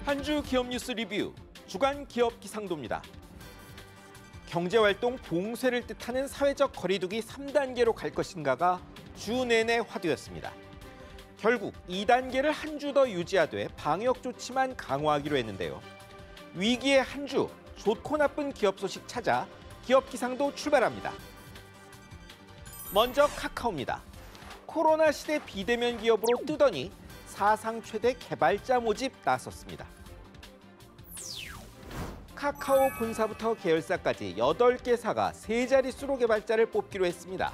한 주 기업 뉴스 리뷰, 주간 기업 기상도입니다. 경제활동 봉쇄를 뜻하는 사회적 거리두기 3단계로 갈 것인가가 주 내내 화두였습니다. 결국 2단계를 한 주 더 유지하되 방역 조치만 강화하기로 했는데요. 위기의 한 주, 좋고 나쁜 기업 소식 찾아 기업 기상도 출발합니다. 먼저 카카오입니다. 코로나 시대 비대면 기업으로 뜨더니 사상 최대 개발자 모집 나섰습니다. 카카오 본사부터 계열사까지 8개사가 세 자릿수로 개발자를 뽑기로 했습니다.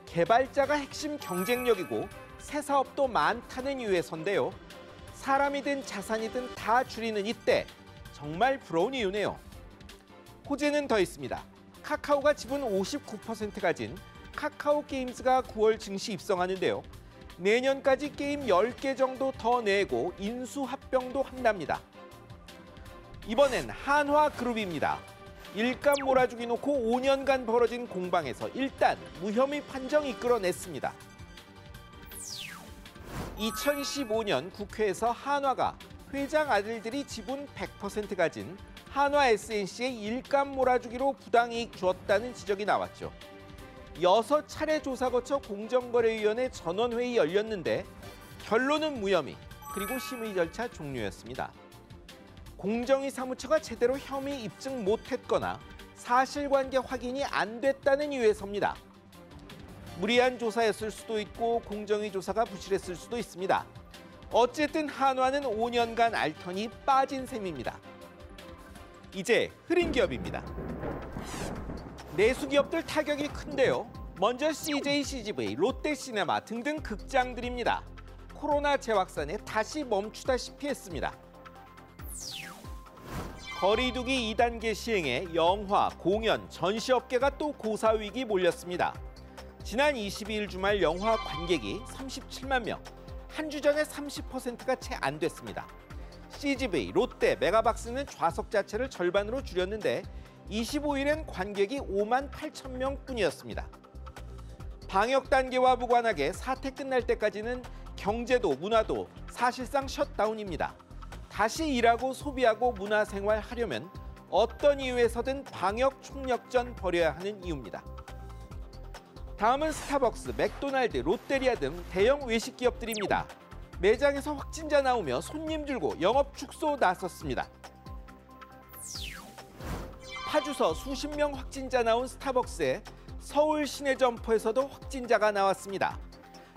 개발자가 핵심 경쟁력이고 새 사업도 많다는 이유에서인데요. 사람이든 자산이든 다 줄이는 이때 정말 부러운 이유네요. 호재는 더 있습니다. 카카오가 지분 59% 가진 카카오 게임즈가 9월 증시 입성하는데요. 내년까지 게임 10개 정도 더 내고 인수합병도 한답니다. 이번엔 한화그룹입니다. 일감 몰아주기 놓고 5년간 벌어진 공방에서 일단 무혐의 판정 이끌어냈습니다. 2015년 국회에서 한화가 회장 아들들이 지분 100% 가진 한화 SNC에 일감 몰아주기로 부당이익 주었다는 지적이 나왔죠. 6차례 조사 거쳐 공정거래위원회 전원회의 열렸는데 결론은 무혐의, 그리고 심의 절차 종료였습니다. 공정위 사무처가 제대로 혐의 입증 못했거나 사실관계 확인이 안 됐다는 이유에서입니다. 무리한 조사였을 수도 있고 공정위 조사가 부실했을 수도 있습니다. 어쨌든 한화는 5년간 알턴이 빠진 셈입니다. 이제 흐린 기업입니다. 내수 기업들 타격이 큰데요. 먼저 CJ, CGV, 롯데시네마 등등 극장들입니다. 코로나 재확산에 다시 멈추다시피 했습니다. 거리두기 2단계 시행에 영화, 공연, 전시업계가 또 고사위기 몰렸습니다. 지난 22일 주말 영화 관객이 37만 명, 한 주 전에 30%가 채 안 됐습니다. CGV, 롯데, 메가박스는 좌석 자체를 절반으로 줄였는데 25일엔 관객이 5만 8천 명뿐이었습니다. 방역 단계와 무관하게 사태 끝날 때까지는 경제도 문화도 사실상 셧다운입니다. 다시 일하고 소비하고 문화생활 하려면 어떤 이유에서든 방역 총력전 벌여야 하는 이유입니다. 다음은 스타벅스, 맥도날드, 롯데리아 등 대형 외식 기업들입니다. 매장에서 확진자 나오며 손님 줄고 영업 축소 나섰습니다. 파주서 수십 명 확진자 나온 스타벅스에 서울 시내 점포에서도 확진자가 나왔습니다.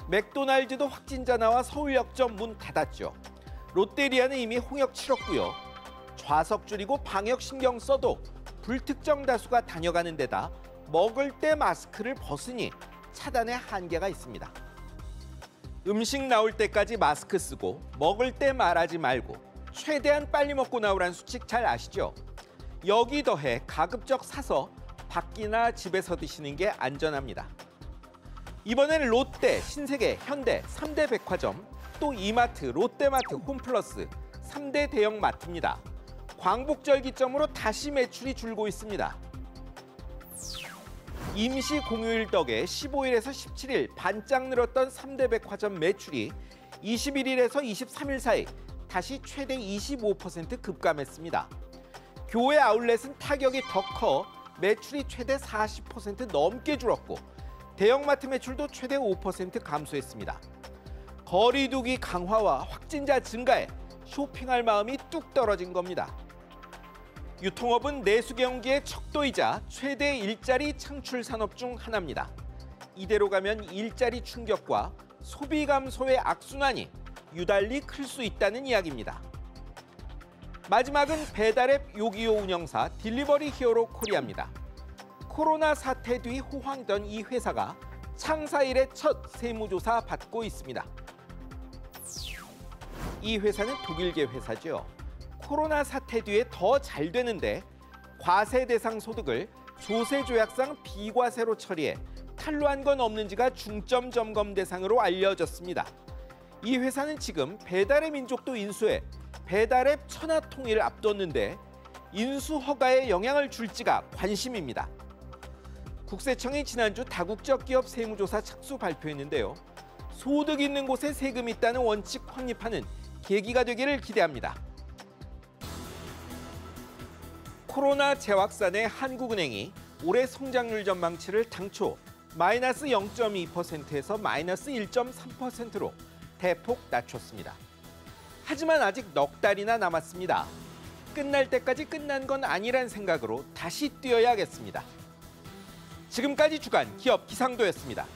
맥도날드도 확진자 나와 서울역점 문 닫았죠. 롯데리아는 이미 홍역 치렀고요. 좌석 줄이고 방역 신경 써도 불특정 다수가 다녀가는 데다 먹을 때 마스크를 벗으니 차단에 한계가 있습니다. 음식 나올 때까지 마스크 쓰고 먹을 때 말하지 말고 최대한 빨리 먹고 나오란 수칙 잘 아시죠? 여기 더해 가급적 사서 밖이나 집에서 드시는 게 안전합니다. 이번에는 롯데, 신세계, 현대 3대 백화점, 또 이마트, 롯데마트, 홈플러스 3대 대형 마트입니다. 광복절기점으로 다시 매출이 줄고 있습니다. 임시 공휴일 덕에 15일에서 17일 반짝 늘었던 3대 백화점 매출이 21일에서 23일 사이 다시 최대 25% 급감했습니다. 교외 아울렛은 타격이 더 커 매출이 최대 40% 넘게 줄었고 대형마트 매출도 최대 5% 감소했습니다. 거리두기 강화와 확진자 증가에 쇼핑할 마음이 뚝 떨어진 겁니다. 유통업은 내수 경기의 척도이자 최대 일자리 창출 산업 중 하나입니다. 이대로 가면 일자리 충격과 소비 감소의 악순환이 유달리 클 수 있다는 이야기입니다. 마지막은 배달앱 요기요 운영사 딜리버리 히어로 코리아입니다. 코로나 사태 뒤 호황이던 이 회사가 창사 이래 첫 세무조사 받고 있습니다. 이 회사는 독일계 회사죠. 코로나 사태 뒤에 더 잘 되는데 과세 대상 소득을 조세조약상 비과세로 처리해 탈루한 건 없는지가 중점 점검 대상으로 알려졌습니다. 이 회사는 지금 배달의 민족도 인수해 배달앱 천하 통일을 앞뒀는데 인수 허가에 영향을 줄지가 관심입니다. 국세청이 지난주 다국적 기업 세무조사 착수 발표했는데요. 소득 있는 곳에 세금이 있다는 원칙 확립하는 계기가 되기를 기대합니다. 코로나 재확산의 한국은행이 올해 성장률 전망치를 당초 마이너스 0.2%에서 마이너스 1.3%로 대폭 낮췄습니다. 하지만 아직 넉 달이나 남았습니다. 끝날 때까지 끝난 건 아니란 생각으로 다시 뛰어야겠습니다. 지금까지 주간 기업 기상도였습니다.